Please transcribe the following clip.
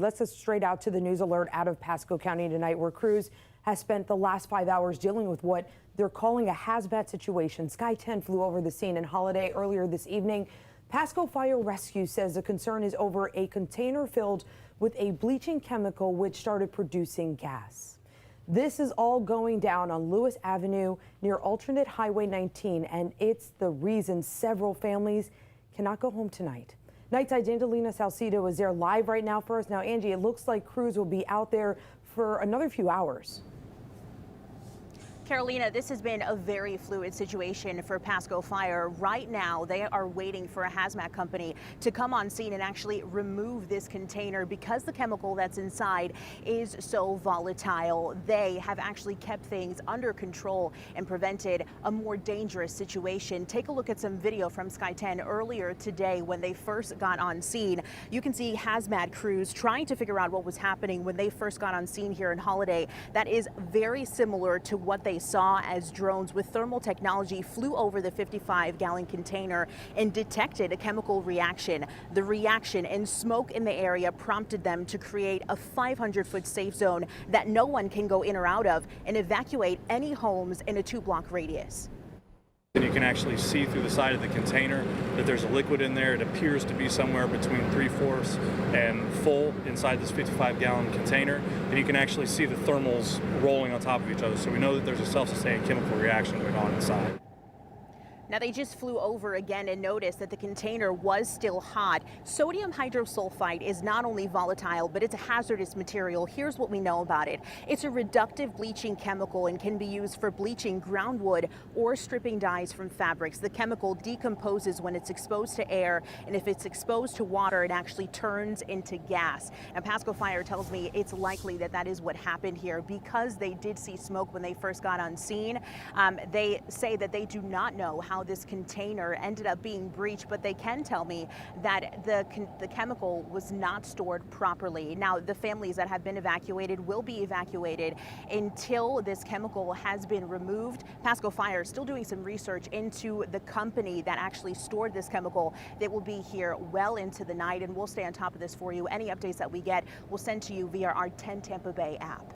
Let's get straight out to the news alert out of Pasco County tonight, where crews has spent the last 5 hours dealing with what they're calling a hazmat situation. Sky 10 flew over the scene in Holiday earlier this evening. Pasco Fire Rescue says the concern is over a container filled with a bleaching chemical which started producing gas. This is all going down on Lewis Avenue near alternate Highway 19, and it's the reason several families cannot go home tonight. Nightside's Angelina Salcido is there live right now for us. Now, Angie, it looks like crews will be out there for another few hours. Carolina, this has been a very fluid situation for Pasco Fire. Right now, they are waiting for a hazmat company to come on scene and actually remove this container because the chemical that's inside is so volatile. They have actually kept things under control and prevented a more dangerous situation. Take a look at some video from Sky 10 earlier today when they first got on scene. You can see hazmat crews trying to figure out what was happening when they first got on scene here in Holiday. That is very similar to what they saw as drones with thermal technology flew over the 55-gallon container and detected a chemical reaction. The reaction and smoke in the area prompted them to create a 500-foot safe zone that no one can go in or out of and evacuate any homes in a 2-block radius. And you can actually see through the side of the container that there's a liquid in there. It appears to be somewhere between 3/4 and full inside this 55-gallon container. And you can actually see the thermals rolling on top of each other. So we know that there's a self-sustaining chemical reaction going on inside. Now, they just flew over again and noticed that the container was still hot. Sodium hydrosulfide is not only volatile, but it's a hazardous material. Here's what we know about it. It's a reductive bleaching chemical and can be used for bleaching groundwood or stripping dyes from fabrics. The chemical decomposes when it's exposed to air, and if it's exposed to water, it actually turns into gas. And Pasco Fire tells me it's likely that that is what happened here because they did see smoke when they first got on scene. They say that they do not know how this container ended up being breached, but they can tell me that the chemical was not stored properly. Now, the families that have been evacuated will be evacuated until this chemical has been removed. Pasco Fire is still doing some research into the company that actually stored this chemical. They will be here well into the night, and we'll stay on top of this for you. Any updates that we get, we'll send to you via our 10 Tampa Bay app.